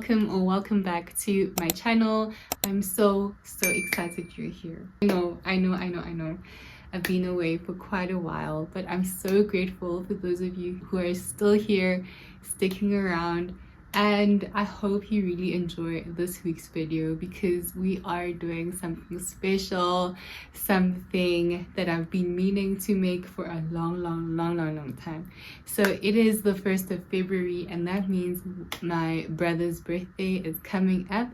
welcome or welcome back to my channel. I'm so excited you're here. I know I've been away for quite a while, but I'm so grateful for those of you who are still here, sticking around, and I hope you really enjoy this week's video because we are doing something special, something that I've been meaning to make for a long time. So it is the 1st of February, and that means my brother's birthday is coming up,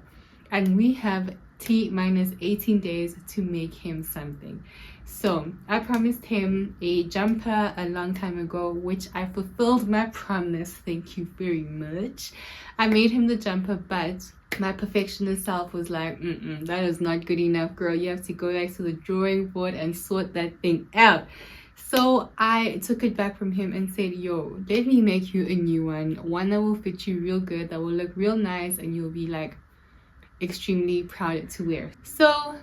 and we have T-minus 18 days to make him something. So I promised him a jumper a long time ago, which I fulfilled my promise. Thank you very much. I made him the jumper, but my perfectionist self was like, that is not good enough, girl. You have to go back to the drawing board and sort that thing out. So I took it back from him and said, yo, let me make you a new one that will fit you real good, that will look real nice, and you'll be like extremely proud to wear. So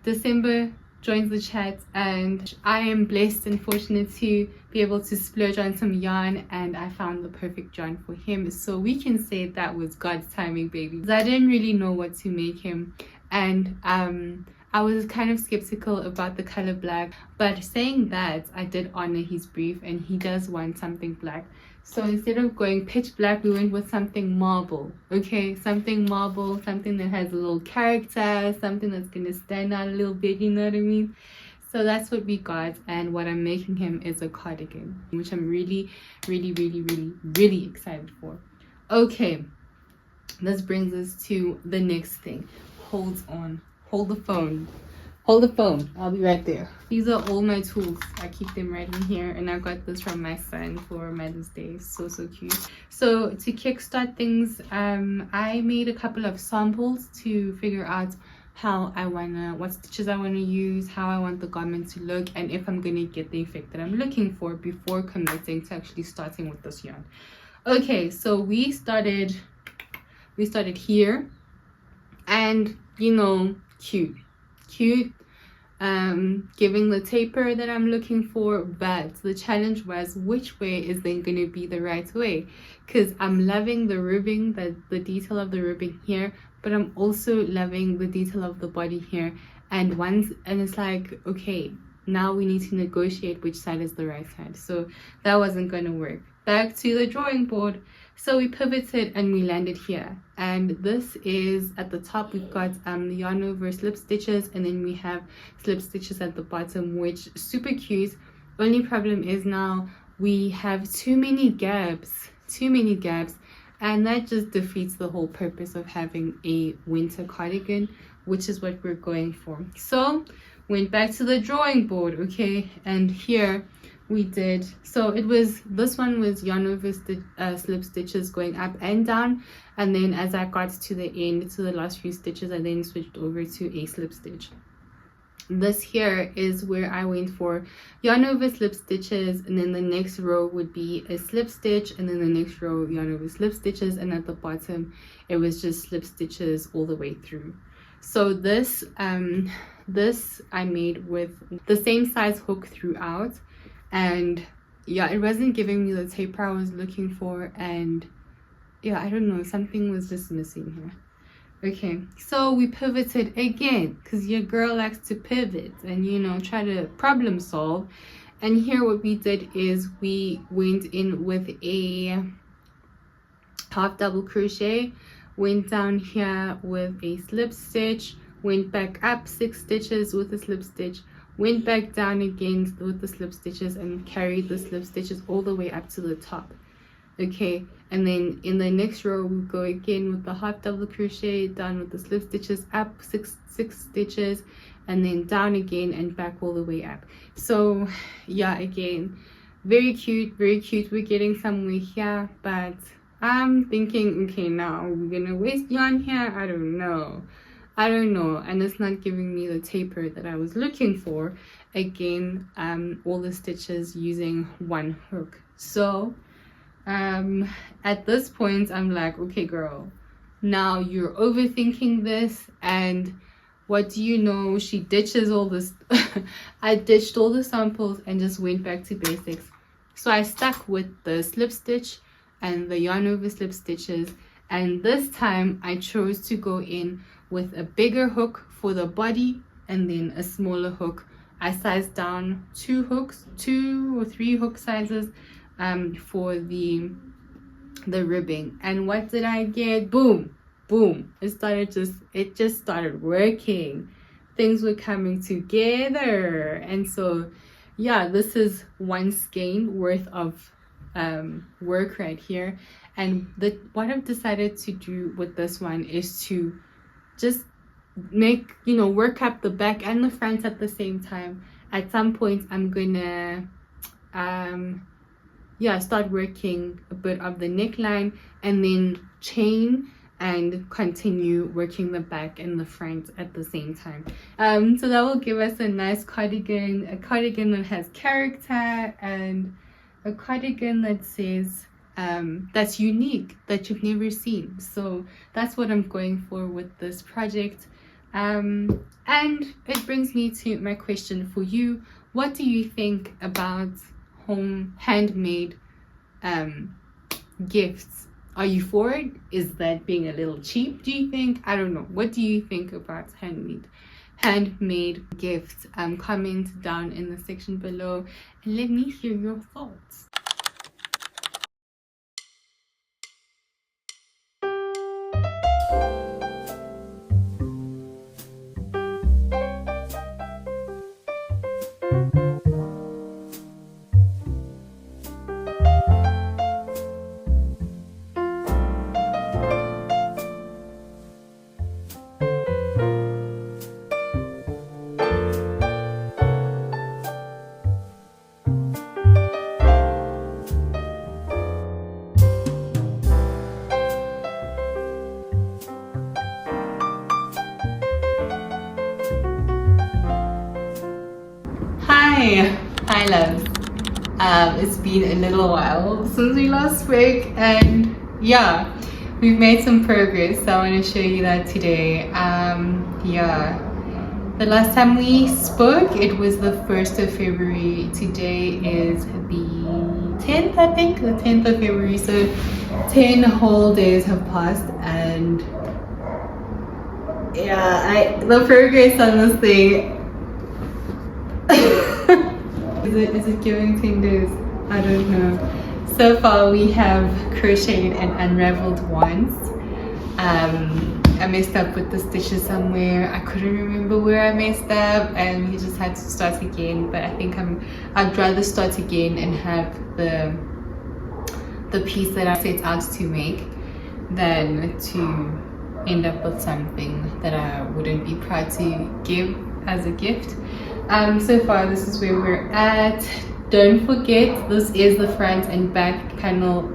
December joins the chat, and I am blessed and fortunate to be able to splurge on some yarn, and I found the perfect yarn for him. So we can say that was God's timing, baby. I didn't really know what to make him, and I was kind of skeptical about the color black, but saying that, I did honor his brief, and he does want something black. So instead of going pitch black, we went with something marble. Okay, something marble, something that has a little character, something that's gonna stand out a little bit, you know what I mean? So that's what we got, and what I'm making him is a cardigan, which I'm really excited for. Okay, this brings us to the next thing. Hold on, hold the phone, I'll be right there. These are all my tools. I keep them right in here, and I got this from my son for Mother's Day. So cute. So to kickstart things, I made a couple of samples to figure out what stitches I wanna use, how I want the garment to look, and if I'm gonna get the effect that I'm looking for before committing to actually starting with this yarn. Okay, so we started here, and you know, cute, giving the taper that I'm looking for, but the challenge was which way is then going to be the right way, because I'm loving the ribbing, the detail of the ribbing here, but I'm also loving the detail of the body here, and it's like, okay, now we need to negotiate which side is the right side. So that wasn't going to work. Back to the drawing board. So we pivoted and we landed here, and this is at the top. We've got yarn over slip stitches, and then we have slip stitches at the bottom, which super cute. Only problem is now we have too many gaps, and that just defeats the whole purpose of having a winter cardigan, which is what we're going for. So went back to the drawing board, okay, and here we did, so this one was yarn over slip stitches going up and down, and then as I got to the end, to the last few stitches, I then switched over to a slip stitch. This here is where I went for yarn over slip stitches, and then the next row would be a slip stitch, and then the next row yarn over slip stitches, and at the bottom it was just slip stitches all the way through. So this I made with the same size hook throughout, and yeah, it wasn't giving me the taper I was looking for, and yeah, I don't know, something was just missing here. Okay, so we pivoted again, because your girl likes to pivot and, you know, try to problem solve. And here what we did is we went in with a half double crochet, went down here with a slip stitch, went back up 6 stitches with a slip stitch, went back down again with the slip stitches, and carried the slip stitches all the way up to the top. Okay, and then in the next row we go again with the half double crochet, down with the slip stitches, up six stitches, and then down again and back all the way up. So yeah, again, very cute. We're getting somewhere here, but I'm thinking, okay, now we're gonna waste yarn here. I don't know, and it's not giving me the taper that I was looking for. Again, all the stitches using one hook. So at this point I'm like, okay girl, now you're overthinking this, and what do you know, she ditches all this. I ditched all the samples and just went back to basics. So I stuck with the slip stitch and the yarn over slip stitches, And this time I chose to go in with a bigger hook for the body and then a smaller hook. I sized down 2 or 3 hook sizes for the ribbing. And what did I get? Boom, boom. It just started working. Things were coming together. And so yeah, this is one skein worth of work right here. And what I've decided to do with this one is to just make, work up the back and the front at the same time. At some point I'm gonna start working a bit of the neckline and then chain and continue working the back and the front at the same time. So that will give us a nice cardigan, a cardigan that has character and a cardigan that says that's unique, that you've never seen. So that's what I'm going for with this project. And it brings me to my question for you. What do you think about handmade gifts? Are you for it? Is that being a little cheap, do you think? I don't know. What do you think about handmade gifts? Comment down in the section below and let me hear your thoughts. Hi loves. It's been a little while since we last spoke, and yeah, we've made some progress, so I want to show you that today. The last time we spoke, it was the 1st of February. Today is the 10th, I think, the 10th of February. So 10 whole days have passed, and yeah, the progress on this thing. Is it giving 10 days? I don't know. So far we have crocheted and unraveled once. I messed up with the stitches somewhere. I couldn't remember where I messed up, and we just had to start again. But I think I'd rather start again and have the piece that I set out to make than to end up with something that I wouldn't be proud to give as a gift. So far this is where we're at. Don't forget, this is the front and back panel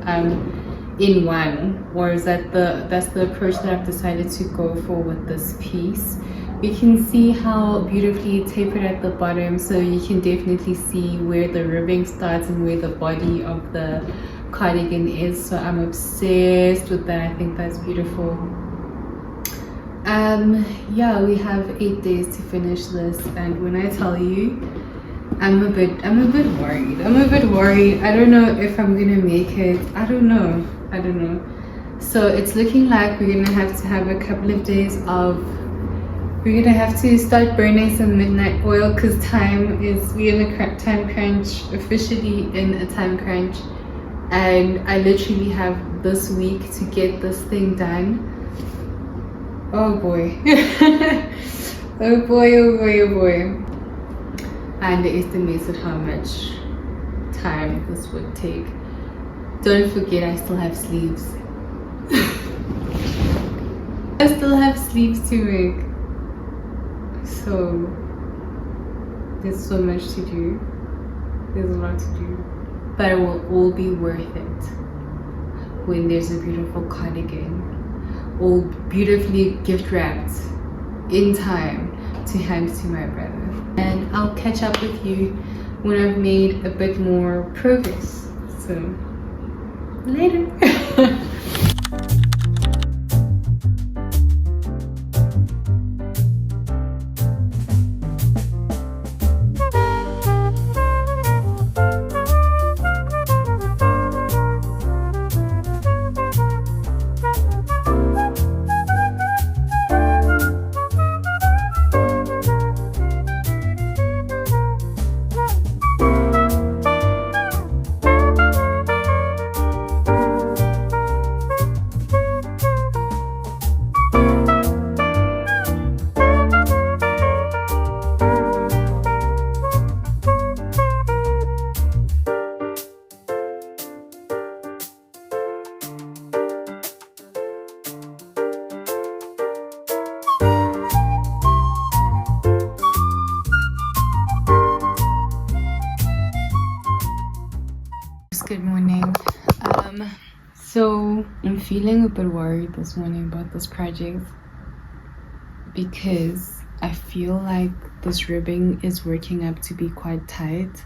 in one, or is that's the approach that I've decided to go for with this piece. You can see how beautifully it's tapered at the bottom, so you can definitely see where the ribbing starts and where the body of the cardigan is. So I'm obsessed with that. I think that's beautiful. Yeah, we have 8 days to finish this, and when I tell you, I'm a bit worried. I don't know if I'm gonna make it. I don't know. So it's looking like we're gonna have to have a couple of days of, we're gonna have to start burning some midnight oil, because we're in a time crunch, officially in a time crunch, and I literally have this week to get this thing done. Oh boy. Oh boy. I underestimated how much time this would take. Don't forget, I still have sleeves. I still have sleeves to make. So there's so much to do. There's a lot to do. But it will all be worth it when there's a beautiful cardigan, all beautifully gift wrapped in time to hand to my brother. And I'll catch up with you when I've made a bit more progress. So later. So I'm feeling a bit worried this morning about this project because I feel like this ribbing is working up to be quite tight,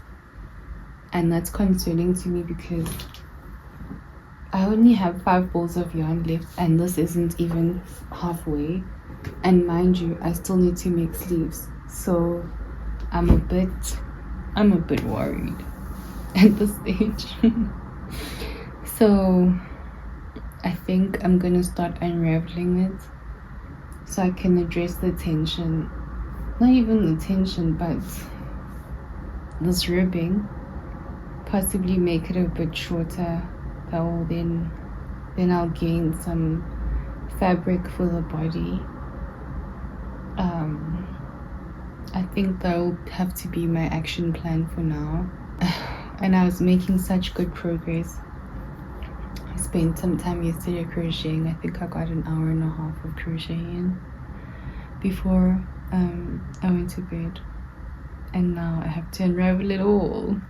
and that's concerning to me because I only have 5 balls of yarn left and this isn't even halfway, and mind you, I still need to make sleeves, so I'm a bit worried at this stage. So I think I'm gonna start unraveling it so I can address the tension, not even the tension, but this ribbing, possibly make it a bit shorter. That will then I'll gain some fabric for the body. I think that will have to be my action plan for now. And I was making such good progress. I spent some time yesterday crocheting. I think I got an hour and a half of crocheting before I went to bed, and now I have to unravel it all.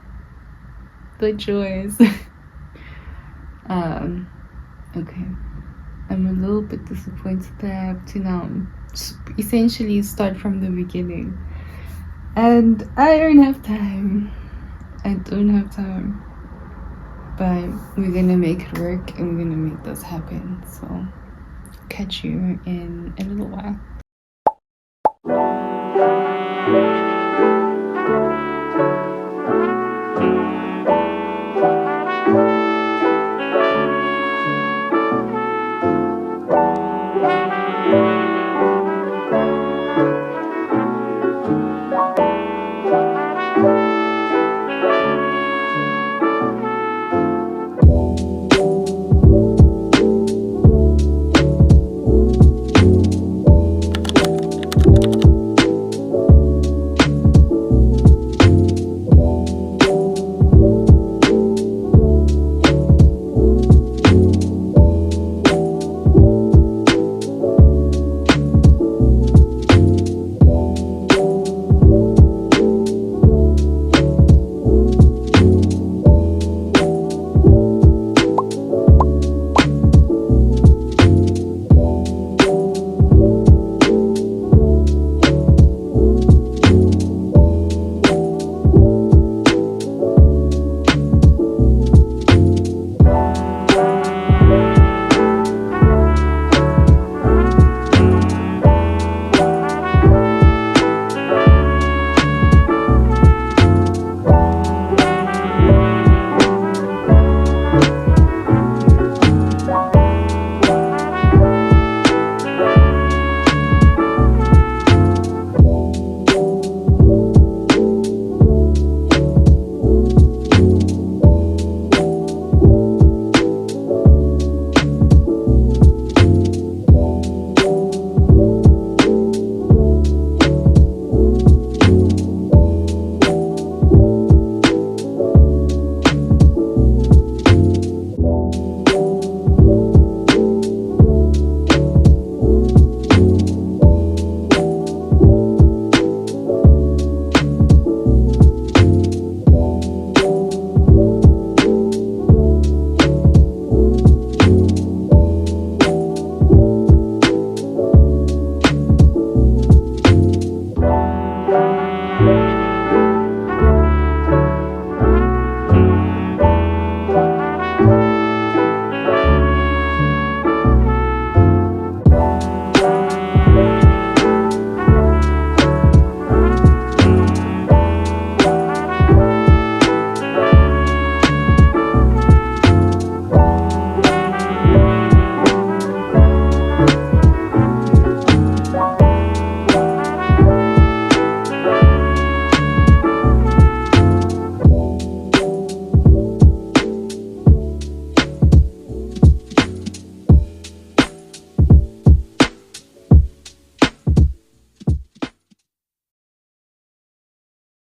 The joys. Okay, I'm a little bit disappointed that I have to now essentially start from the beginning, and I don't have time. But we're gonna make it work and we're gonna make this happen. So catch you in a little while.